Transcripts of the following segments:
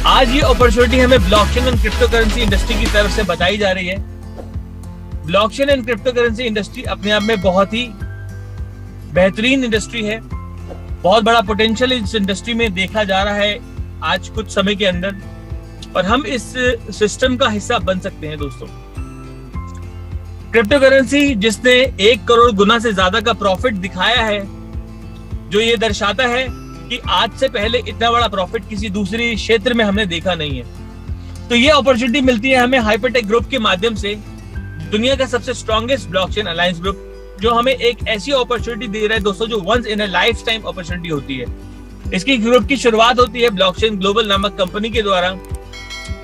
आज ये अपॉर्चुनिटी हमें blockchain and crypto currency industry की तरफ से बताई जा रही है। Blockchain and crypto currency industry अपने आप में बहुत ही बेहतरीन इंडस्ट्री है। बहुत बड़ा पोटेंशियल इस इंडस्ट्री में देखा जा रहा है आज कुछ समय के अंदर, और हम इस सिस्टम का हिस्सा बन सकते हैं। दोस्तों, क्रिप्टो करेंसी जिसने 1 करोड़ गुना से ज्यादा का प्रॉफिट दिखाया है, जो ये दर्शाता है कि आज से पहले इतना बड़ा प्रॉफिट किसी दूसरी क्षेत्र में हमने देखा नहीं है। तो ये अपॉर्चुनिटी मिलती है हमें हाइपरटेक ग्रुप के माध्यम से, दुनिया का सबसे स्ट्रॉन्गेस्ट ब्लॉकचेन अलायंस ग्रुप, जो हमें एक ऐसी अपॉर्चुनिटी दे रहा है दोस्तों, जो once in a life time opportunity होती है। इसकी ग्रुप की शुरुआत होती है ब्लॉकचेन ग्लोबल नामक कंपनी के द्वारा।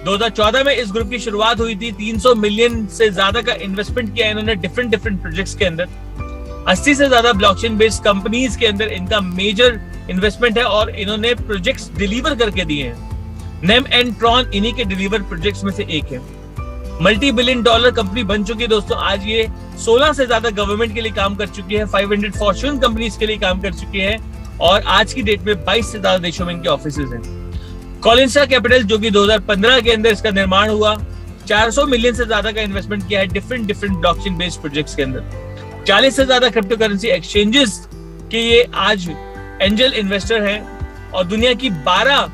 2014 में इस ग्रुप की शुरुआत हुई थी। 300 मिलियन से ज्यादा का इन्वेस्टमेंट किया इन्होंने डिफरेंट प्रोजेक्ट्स के अंदर। 80 से ज्यादा ब्लॉकचेन बेस्ड कंपनीज के अंदर इनका मेजर इन्वेस्टमेंट है और इन्होंने प्रोजेक्ट्स डिलीवर करके दिए हैं। नेम एंड ट्रॉन इन्हीं के डिलीवर प्रोजेक्ट्स में से एक है। $multi-billion कंपनी बन चुकी है दोस्तों। आज ये 16 से ज्यादा गवर्नमेंट के लिए काम कर चुकी है, 500 फॉर्च्यून कंपनीज के लिए काम कर चुकी है, और आज की डेट में 22 से ज्यादा देशों में इनके ऑफिसेज हैं। कॉलिंसा कैपिटल, जो कि 2015 के अंदर इसका निर्माण हुआ, 400 मिलियन से ज्यादा का इन्वेस्टमेंट किया है डिफरेंट ब्लॉकचेन बेस्ड प्रोजेक्ट्स के अंदर। 40 से ज्यादा क्रिप्टो करेंसी एक्सचेंजेस के ये आज एंजल इन्वेस्टर हैं, और दुनिया की 12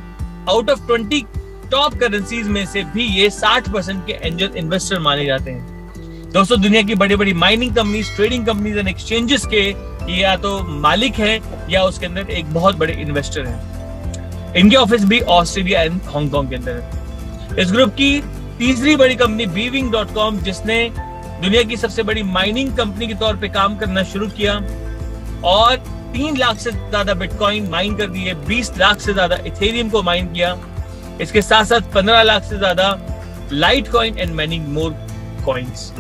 आउट ऑफ 20 टॉप करेंसीज में से भी ये 60% के एंजल इन्वेस्टर माने जाते हैं। दोस्तों, दुनिया की बड़ी बड़ी mining companies, trading companies and exchanges के ये या तो मालिक हैं या उसके अंदर एक बहुत बड़े इन्वेस्टर हैं। इनके ऑफिस भी ऑस्ट्रेलिया एंड हांगकांग के अंदर है। इस ग्रुप की तीसरी बड़ी कंपनी Bwing.com, जिसने दुनिया की सबसे बड़ी माइनिंग कंपनी के तौर पे काम करना शुरू किया और 3 लाख से ज्यादा बिटकॉइन माइन कर दिए, 20 लाख से ज्यादा इथेरियम को माइन किया। इसके साथ साथ 15 लाख से ज्यादा light coin and many more coins.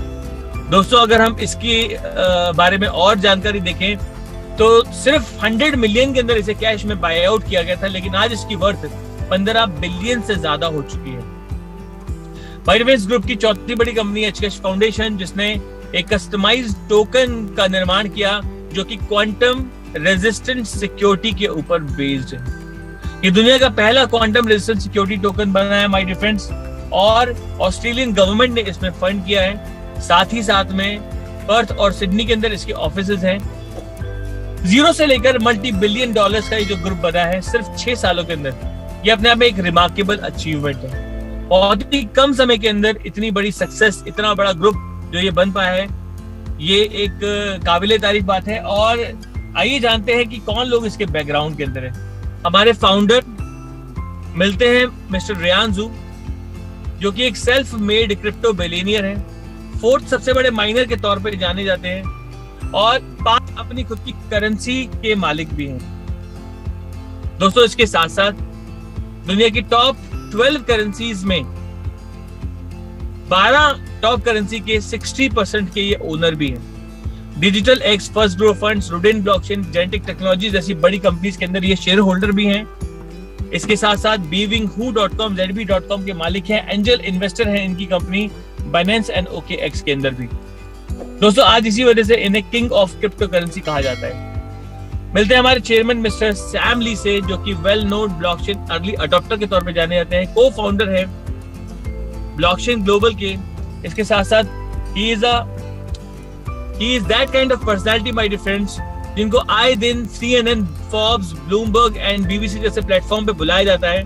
दोस्तों, अगर हम इसके बारे में और जानकारी देखें तो सिर्फ 100 मिलियन के अंदर इसे कैश में बाय आउट किया गया था, लेकिन आज इसकी वर्थ 15 बिलियन से ज्यादा हो चुकी है। बाइटवेंस ग्रुप की चौथी बड़ी कंपनी HKS फाउंडेशन, जिसने एक कस्टमाइज्ड टोकन का निर्माण किया जो कि क्वांटम रेजिस्टेंट सिक्योरिटी के ऊपर बेस्ड है। ये दुनिया का पहला क्वांटम रेजिस्टेंट सिक्योरिटी टोकन बना है माय डियर फ्रेंड्स, और ऑस्ट्रेलियन गवर्नमेंट ने इसमें फंड किया है। साथ ही साथ में पर्थ और सिडनी के अंदर इसके ऑफिसेज हैं। 0 से लेकर $multi-billion का ये जो ग्रुप बना है सिर्फ 6 सालों के अंदर, ये अपने आप में एक रिमार्केबल अचीवमेंट है। बहुत ही कम समय के अंदर इतनी बड़ी सक्सेस, इतना बड़ा ग्रुप जो ये बन पाया है, ये एक काबिले तारीफ बात है। और आइए जानते हैं कि कौन लोग इसके बैकग्राउंड के अंदर है। हमारे फाउंडर मिलते हैं मिस्टर रेयान जू, जो कि एक सेल्फ मेड क्रिप्टो बिलियनियर है, 4th सबसे बड़े माइनर के तौर पर जाने जाते हैं, और 5 अपनी खुद की करेंसी के मालिक भी हैं। दोस्तों, इसके साथ साथ दुनिया की टॉप 12 करेंसीज में 12 टॉप करेंसी के 60% के ये ओनर भी हैं। Digital X, first grow funds, रुडेन ब्लॉकचेन, जेनेटिक टेक्नोलॉजी जैसी बड़ी कंपनीज के अंदर ये शेयर होल्डर भी हैं। इसके साथ साथ Bwing.com, ZB.com के मालिक हैं, एंजल इन्वेस्टर हैं इनकी कंपनी बाइनेंस एंड OKX के अंदर भी। दोस्तों, आज इसी वजह से इन्हें किंग ऑफ क्रिप्टो करेंसी कहा जाता है। मिलते हैं हमारे चेयरमैन मिस्टर सैम ली से, जो कि well known blockchain early adopter के तौर पे जाने जाते हैं, को फाउंडर है ब्लॉकचेन ग्लोबल के। इसके साथ साथ ही is that kind of personality my dear friends, जिनको आए दिन CNN, Forbes, Bloomberg and BBC जैसे प्लेटफॉर्म पे बुलाया जाता है।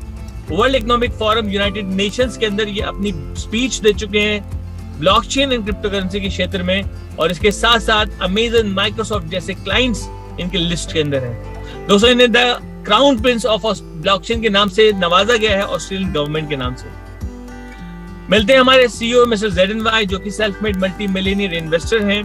World Economic Forum, United Nations के अंदर ये अपनी स्पीच दे चुके हैं ब्लॉकचेन एंड क्रिप्टो करेंसी के क्षेत्र में, और इसके साथ साथ अमेजन, माइक्रोसॉफ्ट जैसे क्लाइंट्स इनके लिस्ट के अंदर है। दोस्तों, इन्हें the crown Prince of blockchain के नाम से नवाजा गया है ऑस्ट्रेलियन गवर्नमेंट के नाम से। मिलते हैं हमारे CEO मिस्टर ZNY, जो कि self made multi millionaire investor हैं,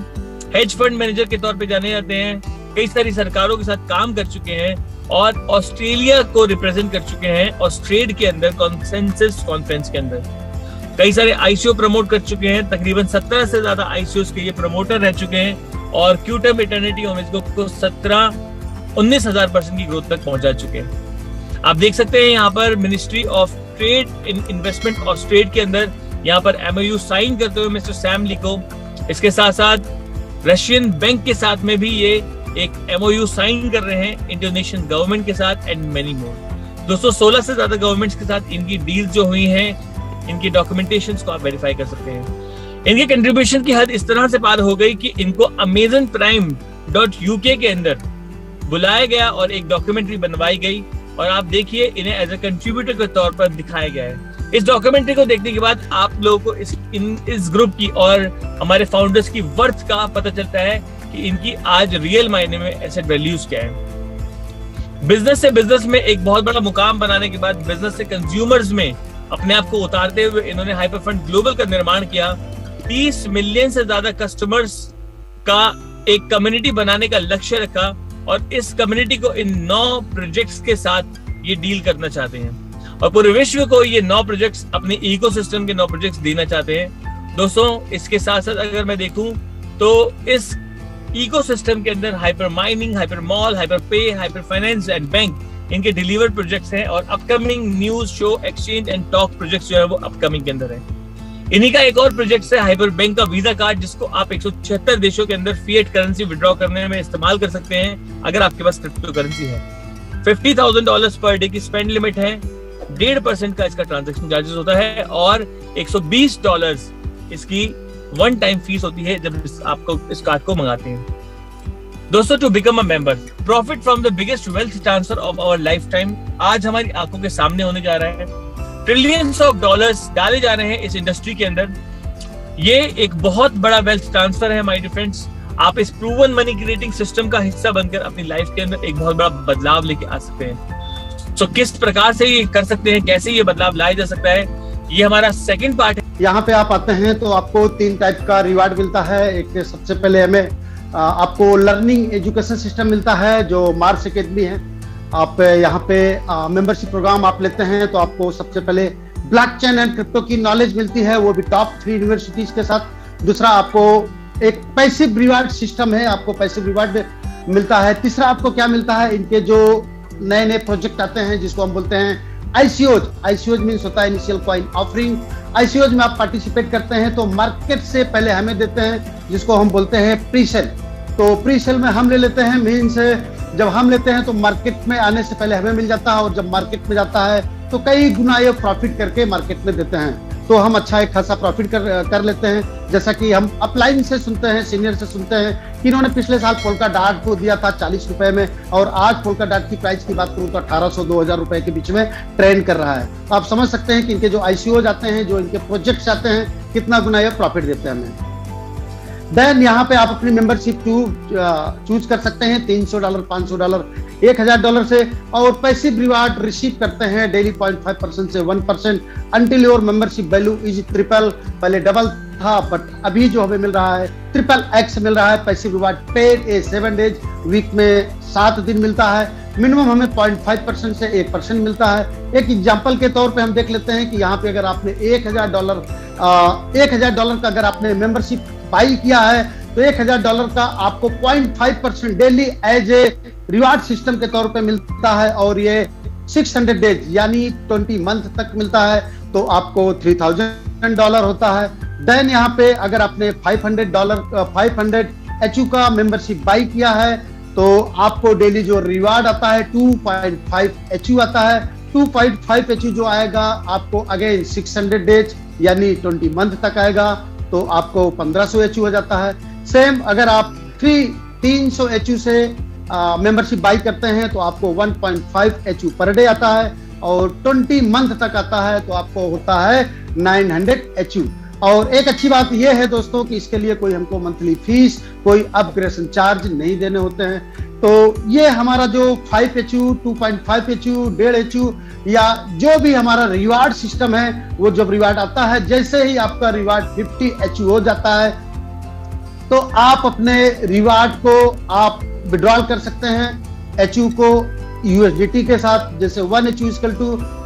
हेज फंड मैनेजर के तौर पे जाने जाते हैं, कई सारी सरकारों के साथ काम कर चुके हैं और ऑस्ट्रेलिया को रिप्रेजेंट कर चुके हैं ऑस्ट्रेड के अंदर कॉन्सेंसस कॉन्फ्रेंस के अंदर। कई सारे ICO प्रमोट कर चुके हैं, तकरीबन 17 से ज्यादा ICOs के ये प्रमोटर रह चुके हैं, और क्यूटम इटर्निटी होम्स को 19,000% की ग्रोथ तक पहुंचा चुके हैं। आप देख सकते हैं यहाँ पर ministry of trade in investment Austrade के अंदर यहाँ पर MOU साइन करते हुए मिस्टर सैम ली को। इसके साथ साथ रशियन बैंक के साथ में भी ये एक MOU साइन कर रहे हैं इंडोनेशियन गवर्नमेंट के साथ, एंड मेनी मोर। दोस्तों 16 से ज्यादा गवर्नमेंट्स के साथ इनकी डील्स जो हुई हैं, इनकी डॉक्यूमेंटेशंस को आप वेरीफाई कर सकते हैं। इनके कंट्रीब्यूशन की हद इस तरह से पार हो गई कि इनको amazonprime.uk के अंदर बुलाया गया और एक डॉक्यूमेंट्री बनवाई गई, और आप देखिए इन्हें एज ए कंट्रीब्यूटर के तौर पर दिखाया गया है। इस डॉक्यूमेंट्री को देखने के बाद आप लोगों को इस ग्रुप की और हमारे फाउंडर्स की वर्थ का पता चलता है कि इनकी आज रियल मायने में एसेट वैल्यूज क्या है। बिजनेस से बिजनेस में एक बहुत बड़ा मुकाम बनाने के बाद बिजनेस से कंज्यूमर्स में अपने आप को उतारते हुए इन्होंने हाइपरफंड ग्लोबल का निर्माण किया। 30 मिलियन से ज्यादा कस्टमर्स का एक कम्युनिटी बनाने का लक्ष्य रखा, और इस कम्युनिटी को इन 9 प्रोजेक्ट्स के साथ ये डील करना चाहते हैं, और पूरे विश्व को ये 9 प्रोजेक्ट्स अपने इकोसिस्टम के 9 प्रोजेक्ट्स देना चाहते हैं। दोस्तों इसके साथ साथ अगर मैं देखूं तो इस इकोसिस्टम के अंदर hyper mining, hyper mall, hyper पे, हाइपर फाइनेंस एंड बैंक इनके डिलीवर्ड प्रोजेक्ट्स हैं, और upcoming news show, exchange and talk projects जो है वो अपकमिंग के अंदर है। इन्हीं का एक और प्रोजेक्ट है हाइपर बैंक का वीजा कार्ड, जिसको आप 176 देशों के अंदर फिएट करेंसी विड्रॉ करने में इस्तेमाल कर सकते हैं अगर आपके पास क्रिप्टो करेंसी है। $50,000 पर डे की स्पेंड लिमिट है, 1.5% का इसका ट्रांजैक्शन चार्जेस होता है, और $120 इसकी वन टाइम फीस होती है जब आपको इस कार्ड को मंगाते हैं। दोस्तों to become a member, profit from the biggest wealth transfer of our life time आज हमारी आंखों के सामने होने जा रहा है। ट्रिलियंस ऑफ डॉलर्स डाले जा रहे हैं इस इंडस्ट्री के अंदर। ये एक बहुत बड़ा वेल्थ ट्रांसफर है माय डियर फ्रेंड्स। आप इस प्रूवन मनी क्रिएटिंग सिस्टम का हिस्सा बनकर अपनी लाइफ के अंदर एक बहुत बड़ा बदलाव लेके आ सकते हैं। तो किस प्रकार से ये कर सकते हैं, कैसे ये बदलाव लाया जा सकता है, ये हमारा सेकंड पार्ट है। यहाँ पे आप आते हैं तो आपको 3 टाइप का रिवार्ड मिलता है। एक सबसे पहले हमें आपको लर्निंग एजुकेशन सिस्टम मिलता है जो मार्स एकेडमी है। आप यहाँ पे मेंबरशिप प्रोग्राम आप लेते हैं तो आपको सबसे पहले ब्लॉकचेन एंड क्रिप्टो की नॉलेज मिलती है, वो भी टॉप 3 यूनिवर्सिटीज के साथ। दूसरा आपको एक पैसिव रिवार्ड सिस्टम है, आपको पैसिव रिवार्ड मिलता है। तीसरा आपको क्या मिलता है, इनके जो नए नए प्रोजेक्ट आते हैं जिसको हम बोलते हैं आईसीओज मीन्स होता है इनिशियल कॉइन ऑफरिंग। आईसीओज में आप पार्टिसिपेट करते हैं तो मार्केट से पहले हमें देते हैं, जिसको हम बोलते हैं प्री सेल। तो प्री सेल में हम ले लेते हैं, मीन्स जब हम लेते हैं तो मार्केट में आने से पहले हमें मिल जाता है, और जब मार्केट में जाता है तो कई गुना ये प्रॉफिट करके मार्केट में देते हैं, तो हम अच्छा एक खासा प्रॉफिट कर लेते हैं। जैसा कि हम अपलाइन से सुनते हैं, सीनियर से सुनते हैं कि इन्होंने पिछले साल पोल्का डाट को दिया था 40 रुपए में, और आज पोल्का डाट की प्राइस की बात करूं तो 1800-2000 रुपए के बीच में ट्रेंड कर रहा है। तो आप समझ सकते हैं कि इनके जो आईसीओज आते हैं, जो इनके प्रोजेक्ट्स आते हैं, कितना गुना ये प्रॉफिट देते हैं हमें। देन यहाँ पे आप अपनी मेंबरशिप चूज कर सकते हैं $300, $500, $1000 से, और पैसिव रिवार्ड रिसीव करते हैं डेली 0.5% से 1% until your membership value is triple. पहले डबल था बट अभी जो हमें मिल रहा है XXX मिल रहा है। Passive reward paid 7 days, week में 7 दिन मिलता है। मिनिमम हमें 0.5% से 1% मिलता है। एक एग्जांपल के तौर पे हम देख लेते हैं कि यहाँ पे अगर आपने $1000 का अगर आपने मेंबरशिप बाई किया है तो $1000 का आपको 0.5% daily as a reward system के तौर पे मिलता है, और ये 600 डेज यानी 20 मंथ तक मिलता है, तो आपको $3000 होता है। देन यहाँ पे अगर आपने $500 HU का मेंबरशिप बाई किया है तो आपको डेली जो रिवार्ड आता है 2.5 HU आता है। 2.5 HU जो आएगा आपको अगेन 600 डेज यानी 20 मंथ तक आएगा, तो आपको 1500 HU हो जाता है। सेम अगर आप 300 HU से मेंबरशिप बाई करते हैं तो आपको 1.5 HU पर डे आता है, और 20 मंथ तक आता है तो आपको होता है 900 HU। और एक अच्छी बात यह है दोस्तों कि इसके लिए कोई हमको मंथली फीस, कोई अपग्रेडेशन चार्ज नहीं देने होते हैं। तो ये हमारा जो 5 HU, 2.5 HU, 1.5 HU या जो भी हमारा रिवार्ड सिस्टम है, वो जब रिवार्ड आता है, जैसे ही आपका रिवार्ड 50 HU हो जाता है तो आप अपने रिवार्ड को आप विड्रॉल कर सकते हैं HU को USDT के साथ। जैसे 1 HU =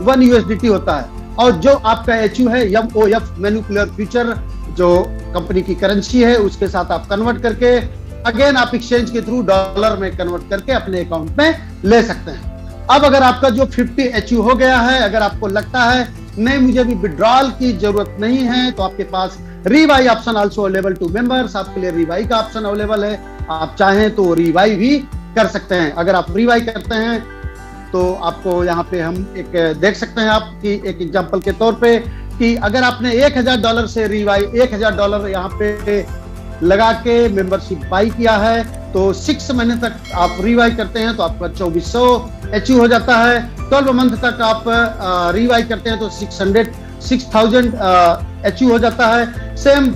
1 USDT होता है, और जो आपका HU है MOF मैनिपुलर फ्यूचर जो कंपनी की करेंसी है उसके साथ आप कन्वर्ट करके अगेन आप एक्सचेंज के थ्रू डॉलर में कन्वर्ट करके अपने अकाउंट में ले सकते हैं। अब अगर आपका जो 50 HU हो गया है, अगर आपको लगता है नहीं मुझे अभी विड्रॉल की जरूरत नहीं है, तो आपके पास रीवाई option also available to members. आपके लिए रीवाई का ऑप्शन अवेलेबल है, आप चाहें तो रीवाई भी कर सकते हैं। अगर आप रीवाई करते हैं तो आपको यहाँ पे हम एक देख सकते हैं आप कि एक एग्जांपल के तौर पे कि अगर आपने $1000 से $1000 यहाँ पे लगा के मेंबरशिप बाई किया है तो 6 महीने तक आप रिवाई करते हैं तो आपका 2400 अचीव हो जाता है। 12 मंथ तक आप रिवाई करते हैं तो 6000 अचीव हो जाता है। सेम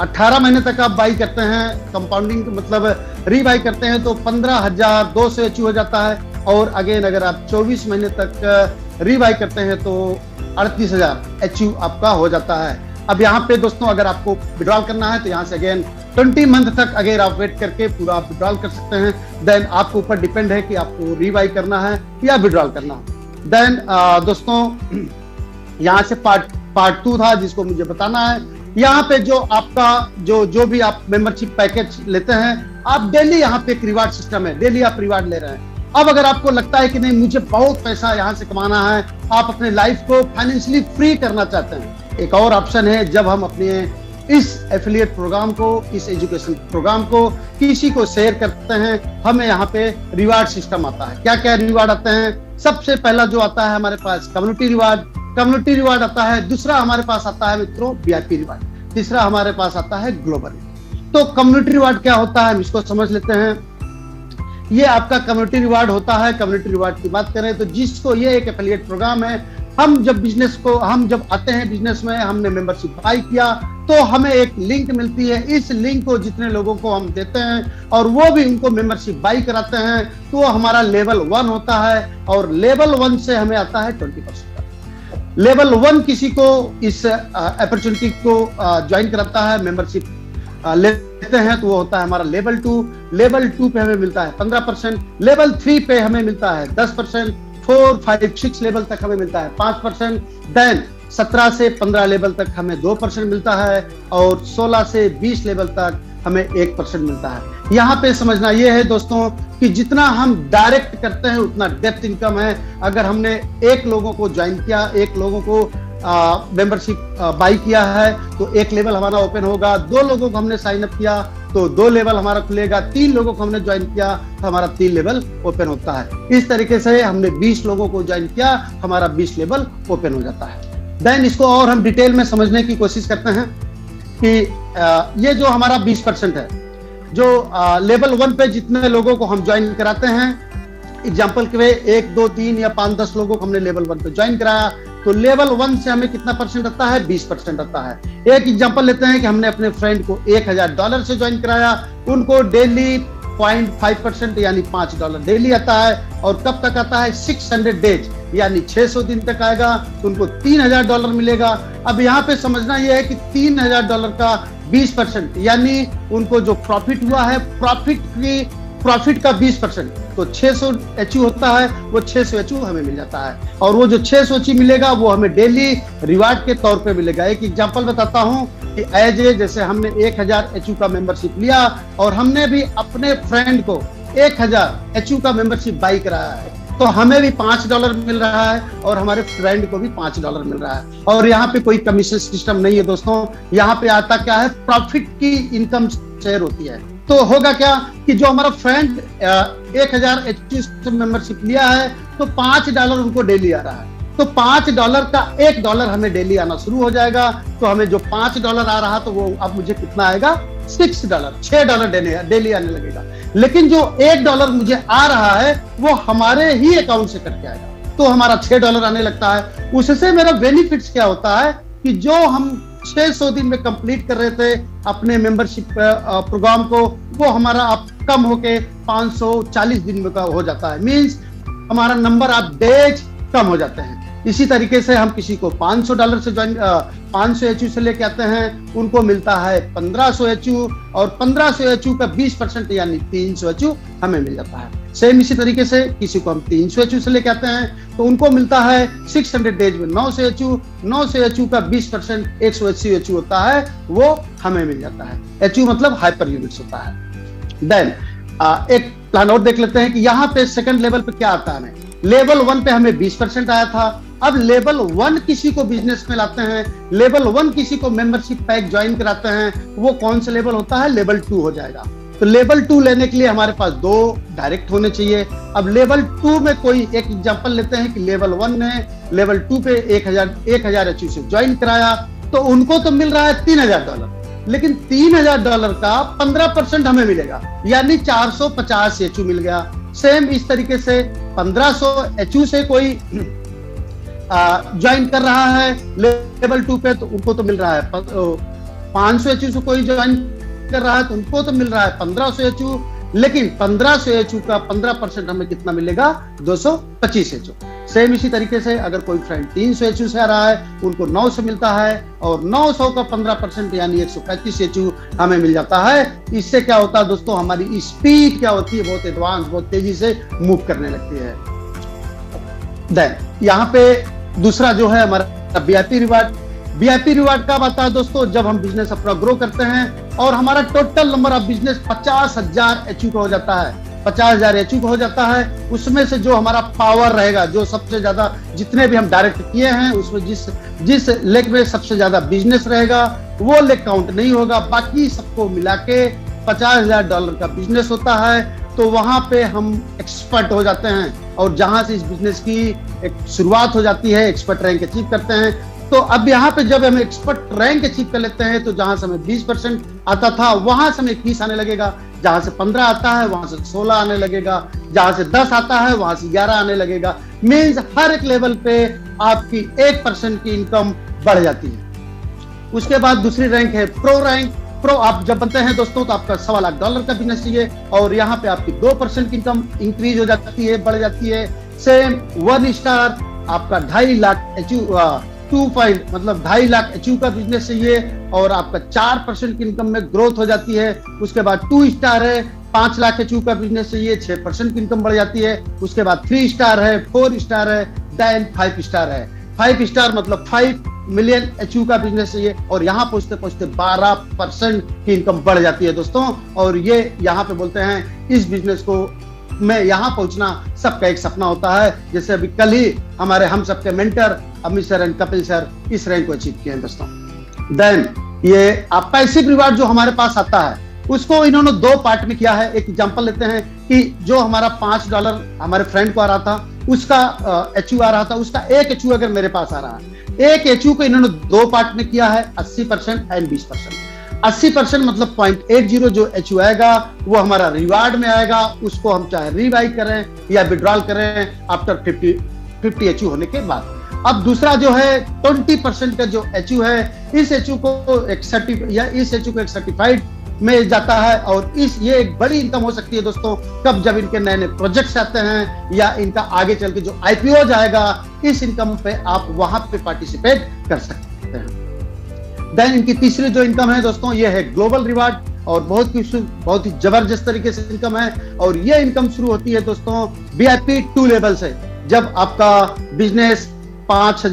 18 महीने तक आप बाई करते हैं, कंपाउंडिंग मतलब रिबाई करते हैं तो 15200 अचीव हो जाता है। और अगेन अगर आप 24 महीने तक रिबाई करते हैं तो 38000 अचीव आपका हो जाता है। अब यहाँ पे दोस्तों अगर आपको विड्रॉल करना है तो यहाँ से अगेन 20 मंथ तक अगर आप वेट करके पूरा आप विड्रॉल कर सकते हैं। देन आपके ऊपर डिपेंड है कि आपको रिबाई करना है या विड्रॉल करना है। देन दोस्तों यहाँ से पार्ट 2 था जिसको मुझे बताना है। यहाँ पे जो आपका जो भी आप मेंबरशिप पैकेज लेते हैं, आप डेली यहाँ पे एक रिवार्ड सिस्टम है, डेली आप रिवार्ड ले रहे हैं। अब अगर आपको लगता है कि नहीं मुझे बहुत पैसा यहाँ से कमाना है, आप अपने लाइफ को फाइनेंशियली फ्री करना चाहते हैं, एक और ऑप्शन है। जब हम अपने इस एफिलिएट प्रोग्राम को, इस एजुकेशन प्रोग्राम को किसी को शेयर करते हैं, हमें यहाँ पे रिवार्ड सिस्टम आता है। क्या क्या रिवार्ड आते हैं? सबसे पहला जो आता है हमारे पास कम्युनिटी रिवार्ड आता है। दूसरा हमारे पास आता है मित्रों वीआईपी रिवार्ड। तीसरा हमारे पास आता है ग्लोबल। तो कम्युनिटी रिवार्ड क्या होता है हम इसको समझ लेते हैं। ये आपका कम्युनिटी रिवार्ड होता है। कम्युनिटी रिवार्ड की बात करें तो जिसको ये एक एफिलिएट प्रोग्राम है, हम जब आते हैं बिजनेस में, हमने मेंबरशिप बाई किया तो हमें एक लिंक मिलती है। इस लिंक को जितने लोगों को हम देते हैं और वो भी उनको मेंबरशिप बाई कराते हैं तो वो हमारा लेवल 1 होता है। और लेवल 1 से हमें आता है 20%। लेवल 1 किसी को इस अपॉर्चुनिटी को ज्वाइन कराता है, मेंबरशिप लेते हैं तो वो होता है हमारा लेवल 2। लेवल 2 पे हमें मिलता है 15%। लेवल 3 पे हमें मिलता है 10%। 4, 5, 6 लेवल तक हमें मिलता है 5%। देन 17 से 15 लेवल तक हमें 2% मिलता है और 16 से 20 लेवल तक हमें 1% मिलता है। यहाँ पे समझना ये है दोस्तों कि जितना हम डायरेक्ट करते हैं उतना डेप्थ इनकम है। अगर हमने 1 लोगों को ज्वाइन किया, 1 लोगों को मेंबरशिप बाई किया है तो 1 लेवल हमारा ओपन होगा। 2 लोगों को हमने साइन अप किया तो 2 लेवल हमारा खुलेगा। 3 लोगों को हमने ज्वाइन किया तो हमारा 3 लेवल ओपन होता है। इस तरीके से हमने 20 लोगों को ज्वाइन किया, हमारा 20 लेवल ओपन हो जाता है। देन इसको और हम डिटेल में समझने की कोशिश करते हैं कि ये जो हमारा 20% है, जो लेवल 1 पे जितने लोगों को हम ज्वाइन कराते हैं, एग्जाम्पल के लिए 1, 2, 3 या 5, 10 लोगों को हमने लेवल 1 पे ज्वाइन कराया तो लेवल 1 से हमें कितना परसेंट आता है? 20% आता है। एक एग्जाम्पल लेते हैं कि हमने अपने फ्रेंड को $1000 से ज्वाइन कराया, उनको डेली 0.5% यानी $5 डेली आता है। और कब तक आता है? 600 डेज यानी 600 दिन तक आएगा तो उनको $3000 मिलेगा। अब यहाँ पे समझना यह है कि $3000 का 20% यानी उनको जो प्रॉफिट हुआ है, प्रॉफिट का 20% तो 600 अचीव होता है, वो 600 अचीव हमें मिल जाता है। और वो जो 600 अचीव मिलेगा वो हमें डेली रिवार्ड के तौर पे मिलेगा। एक एग्जांपल बताता हूँ कि जैसे हमने 1000 अचीव का मेंबरशिप लिया और हमने भी अपने फ्रेंड को 1000 अचीव का मेंबरशिप बाई कराया है तो हमें भी $5 मिल रहा है और हमारे फ्रेंड को भी $5 मिल रहा है। और यहाँ पे कोई कमीशन सिस्टम नहीं है दोस्तों। यहाँ पे आता क्या है? प्रॉफिट की इनकम शेयर होती है। तो होगा क्या कि जो हमारा फ्रेंड 1000 एचपी मेंबरशिप लिया है तो $5 उनको डेली आ रहा है। तो $5 का $1 हमें डेली आना शुरू हो जाएगा। तो हमें जो $5 आ रहा तो वो अब मुझे कितना आएगा? $6 डेली आने लगेगा। लेकिन जो $1 मुझे आ रहा है वो हमारे ही अकाउंट से कट के आएगा तो हमारा $6 आने लगता है। उससे मेरा बेनिफिट्स क्या होता है कि जो हम 600 दिन में कंप्लीट कर रहे थे अपने मेंबरशिप प्रोग्राम को, वो हमारा अब कम होके 540 दिन में का हो जाता है। मींस हमारा नंबर ऑफ डेज कम हो जाते हैं। इसी तरीके से हम किसी को $500 से ज्वाइन 500 एचयू से लेके आते हैं, उनको मिलता है 1500 एचयू और 1500 एचयू का 20% यानी 300 एचयू हमें मिल जाता है। सेम इसी तरीके से किसी को हम 300 एचयू से लेके आते हैं तो उनको मिलता है 600 डेज में 900 एचयू। 900 एचयू का 20% 180 एचयू होता है, वो हमें मिल जाता है। एचयू मतलब हाइपर यूनिट्स होता है। देन एक प्लान और देख लेते हैं कि यहाँ पे सेकंड लेवल पे क्या आता है। हमें लेवल 1 पे हमें 20% आया था। अब लेवल 1 किसी को बिजनेस में लाते हैं, लेवल 1 किसी को मेंबरशिप पैक ज्वाइन कराते हैं, वो कौन सा लेवल होता है? लेवल 2 हो जाएगा। तो लेवल 2 लेने के लिए हमारे पास 2 डायरेक्ट होने चाहिए। अब लेवल 2 में कोई एक एग्जांपल लेते हैं कि लेवल 1 ने लेवल 2 पे 1000 एचयू से ज्वाइन कराया, तो उनको तो मिल रहा है $3000, लेकिन $3000 का 15% हमें मिलेगा, यानी 450 एचयू मिल गया। सेम इस तरीके से 1500 एचयू से कोई ज्वाइन कर रहा है लेवल 2 पे, तो उनको तो मिल रहा है 500 एचयू से कोई ज्वाइन कर रहा है तो उनको तो मिल रहा है 1500 एचयू, लेकिन 1500 एचयू का 15% हमें कितना मिलेगा? 225 एचयू। सेम इसी तरीके से अगर कोई फ्रेंड 300 एचयू से आ रहा है, उनको 900 मिलता है, और 900 का 15% यानी 135 एचयू हमें मिल जाता है। इससे क्या होता है दोस्तों, हमारी स्पीड क्या होती है, बहुत एडवांस, बहुत तेजी से मूव करने लगती है। देन यहाँ पे दूसरा जो है हमारा वीआईपी रिवार्ड। वीआईपी रिवार्ड कब आता है दोस्तों? जब हम बिजनेस अपना ग्रो करते हैं और हमारा total number of business 50,000 HU का हो जाता है। 50,000 एचयू का हो जाता है, उसमें से जो हमारा पावर रहेगा, जो सबसे ज्यादा जितने भी हम डायरेक्ट किए हैं उसमें जिस लेग में सबसे ज्यादा बिजनेस रहेगा वो लेग काउंट नहीं होगा। बाकी सबको मिला के $50,000 का बिजनेस होता है, तो वहां पे हम एक्सपर्ट हो जाते हैं, और जहां से इस बिजनेस की एक शुरुआत हो जाती है, एक्सपर्ट रैंक अचीव करते हैं। तो अब यहाँ पे जब हम एक्सपर्ट रैंक अचीव कर लेते हैं, तो जहां से हमें 20% आता था, वहां से हमें 20 आने लगेगा, जहां से 15 आता है वहां से 16 आने लगेगा, जहां से 10 आता है वहां से 11 आने लगेगा। मीन्स हर एक लेवल पे आपकी 1% की इनकम बढ़ जाती है। उसके बाद दूसरी रैंक है प्रो रैंक। प्रो आप जब बनते हैं दोस्तों, तो आपका $1,25,000 का बिजनेस चाहिए, और यहाँ पे आपकी 2% की इनकम इंक्रीज हो जाती है, बढ़ जाती है। सेम 1 स्टार आपका 2.5 लाख एचयू, 2.5 लाख एचयू का बिजनेस चाहिए, और आपका 4% की इनकम में ग्रोथ हो जाती है। उसके बाद 2 स्टार है, 5 लाख एचयू का बिजनेस चाहिए, 6% की इनकम बढ़ जाती है। उसके बाद 3 स्टार है, 4 स्टार है, देन 5 स्टार है। 5 स्टार मतलब 5 मिलियन एचयू का बिजनेस चाहिए, और यहाँ पहुंचते पहुंचते 12% की इनकम बढ़ जाती है दोस्तों। और ये यहाँ पे बोलते हैं इस बिजनेस को में यहाँ पहुंचना सबका एक सपना होता है। जैसे अभी कल ही हमारे हम सबके mentor Amit sir and Kapil sir इस रैंक को अचीव किए हैं दोस्तों। देन ये आप पैसिव रिवार्ड जो हमारे पास आता है, उसको इन्होंने 2 पार्ट में किया है। एक एग्जांपल लेते हैं कि जो हमारा $5 हमारे फ्रेंड को आ रहा था, उसका एचयू आ रहा था, उसका 1 एचयू अगर मेरे पास आ रहा है, 1 एचयू को इन्होंने 2 पार्ट में किया है, 80% एंड 20%। 80% मतलब 0.80 जो एचयू आएगा वो हमारा रिवार्ड में आएगा, उसको हम चाहे रीबाई करें या विड्रॉल करें आफ्टर 50 एचयू होने के बाद। अब दूसरा जो है 20% का जो एचयू है, इस एचयू को एक सर्टिफाइड में जाता है, और ये एक बड़ी इनकम हो सकती है दोस्तों कब, जब इनके नए नए प्रोजेक्ट्स आते हैं या इनका आगे चल के जो आईपीओ जाएगा, इस इनकम पे आप वहां पे पार्टिसिपेट कर सकते हैं। देन इनकी तीसरी जो इनकम है दोस्तों, ये है ग्लोबल रिवार्ड, और बहुत ही जबरदस्त तरीके से इनकम है। और ये इनकम शुरू होती है दोस्तों VIP 2 लेवल से। जब आपका बिजनेस 5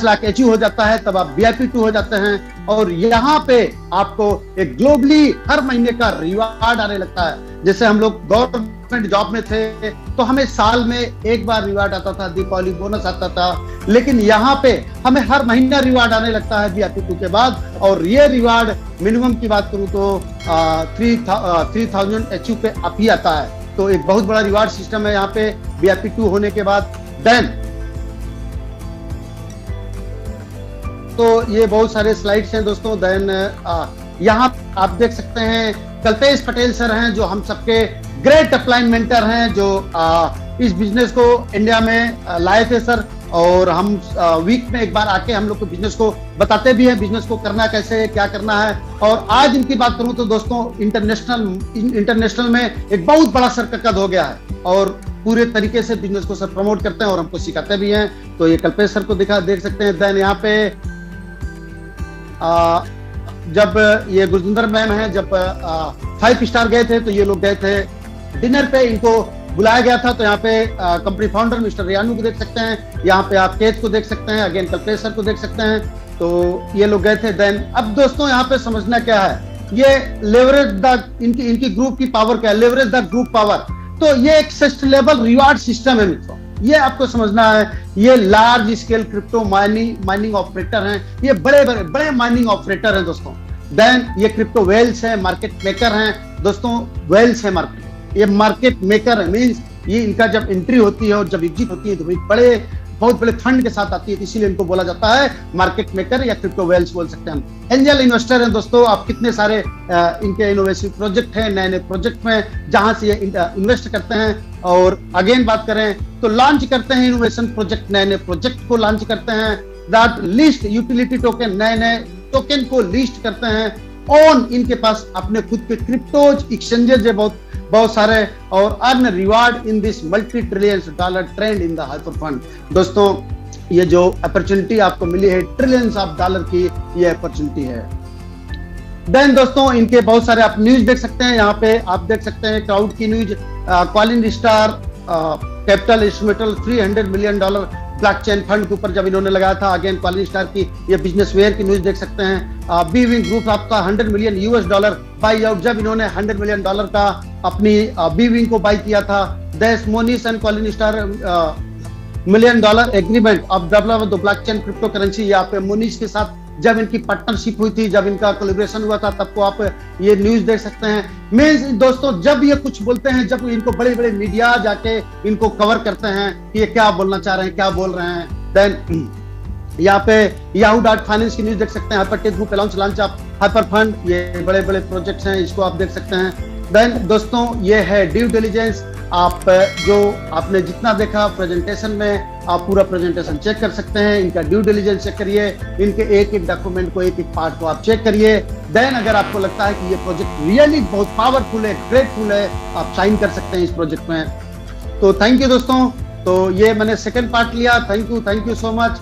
लाख एचयू हो जाता है, तब आप VIP 2 हो जाते हैं, और यहाँ पे आपको एक ग्लोबली हर महीने का रिवार्ड आने लगता है। जैसे हम लोग गवर्नमेंट जॉब में थे तो हमें साल में एक बार रिवार्ड आता था, दीपावली बोनस आता था, लेकिन यहाँ पे हमें हर महीना रिवार्ड आने लगता है VIP 2 के बाद। और ये रिवार्ड मिनिमम की बात करूँ तो 3000 एचयू पे आप ही आता है, तो एक बहुत बड़ा रिवार्ड सिस्टम है यहाँ पे VIP 2 होने के बाद। देन तो ये बहुत सारे स्लाइड्स हैं दोस्तों। देन यहाँ आप देख सकते हैं कल्पेश पटेल सर हैं, जो हम सबके ग्रेट अपलाइन मेंटर हैं, जो इस बिजनेस को इंडिया में लाए थे सर, और हम वीक में एक बार आके हम लोग को बिजनेस को बताते भी हैं, बिजनेस को करना कैसे है, क्या करना है। और आज इनकी बात करूं तो दोस्तों इंटरनेशनल में एक बहुत बड़ा सरककद हो गया है, और पूरे तरीके से बिजनेस को सर प्रमोट करते हैं और हमको सिखाते भी हैं। तो ये कल्पेश सर को देख सकते हैं। देन यहाँ पे जब ये गुरजिंदर मैम है, जब 5 स्टार गए थे तो ये लोग गए थे डिनर पे, इनको बुलाया गया था। तो यहाँ पे कंपनी फाउंडर मिस्टर रियानू को देख सकते हैं, यहाँ पे आप केत को देख सकते हैं, अगेन कल्पेश सर को देख सकते हैं। तो ये लोग गए थे। देन अब दोस्तों यहाँ पे समझना क्या है, ये लेवरेज द इनकी ग्रुप की पावर क्या है, लेवरेज द ग्रुप पावर। तो ये एक सस्टेनेबल रिवार्ड सिस्टम है मित्रों, ये आपको समझना है। ये large scale crypto mining operator हैं, ये बड़े माइनिंग ऑपरेटर हैं दोस्तों। देन ये क्रिप्टो वेल्स है, मार्केट मेकर हैं दोस्तों। वेल्स है मार्केट, ये मार्केट मेकर है, मींस ये इनका जब एंट्री होती है और जब एग्जिट होती है तो बहुत बड़े फंड के साथ आती है, तो इसीलिए इनको बोला जाता है मार्केट मेकर या क्रिप्टो वेल्स बोल सकते हैं हम। एंजल इन्वेस्टर हैं दोस्तों। आप कितने सारे इनके इनोवेटिव प्रोजेक्ट हैं, नए नए प्रोजेक्ट में जहां से ये इन्वेस्ट करते हैं। और अगेन बात करें तो लॉन्च करते हैं इनोवेशन प्रोजेक्ट, नए नए प्रोजेक्ट को लॉन्च करते हैं। दैट लिस्ट यूटिलिटी टोकन, नए नए टोकन को लिस्ट करते हैं। ऑन इनके पास अपने खुद के क्रिप्टोज एक्सचेंजेस है बहुत सारे, और earn reward in this multi trillions dollar trend in the hyper fund. दोस्तों ये जो अपॉर्चुनिटी आपको मिली है ट्रिलियंस ऑफ डॉलर की, ये अपॉर्चुनिटी है। देन दोस्तों इनके बहुत सारे आप न्यूज देख सकते हैं, यहाँ पे आप देख सकते हैं क्राउड की news, Colin star capital estimated $300 million blockchain fund के ऊपर जब इन्होंने लगाया था। अगेन कॉलिन स्टार की ये बिजनेस वेयर की न्यूज देख सकते हैं। बी विंग ग्रुप आपका $100 मिलियन बाई आउट, जब इन्होंने $100 मिलियन का अपनी बी विंग को बाई किया था। देस Monis and Colin star $1 million agreement of develop the blockchain crypto currency. यहाँ पे मोनिस के साथ जब इनकी पार्टनरशिप हुई थी, जब इनका कोलैबोरेशन हुआ था, तब को आप ये न्यूज देख सकते हैं। मींस दोस्तों जब ये कुछ बोलते हैं, जब इनको बड़े बड़े मीडिया जाके इनको कवर करते हैं कि ये क्या बोलना चाह रहे हैं, क्या बोल रहे हैं। देन यहाँ पे Yahoo.finance की न्यूज देख सकते हैं। Hypertech group launch of hyper fund, ये बड़े बड़े प्रोजेक्ट्स हैं, इसको आप देख सकते हैं। देन दोस्तों ये है ड्यू डिलिजेंस। आप जो आपने जितना देखा प्रेजेंटेशन में, आप पूरा प्रेजेंटेशन चेक कर सकते हैं। इनका ड्यू डिलिजेंस चेक करिए, इनके एक एक डॉक्यूमेंट को, एक एक पार्ट को आप चेक करिए। देन अगर आपको लगता है कि ये प्रोजेक्ट रियली बहुत पावरफुल है, ग्रेटफुल है, आप साइन कर सकते हैं इस प्रोजेक्ट में। तो थैंक यू दोस्तों। तो ये मैंने सेकंड पार्ट लिया। Thank you so much.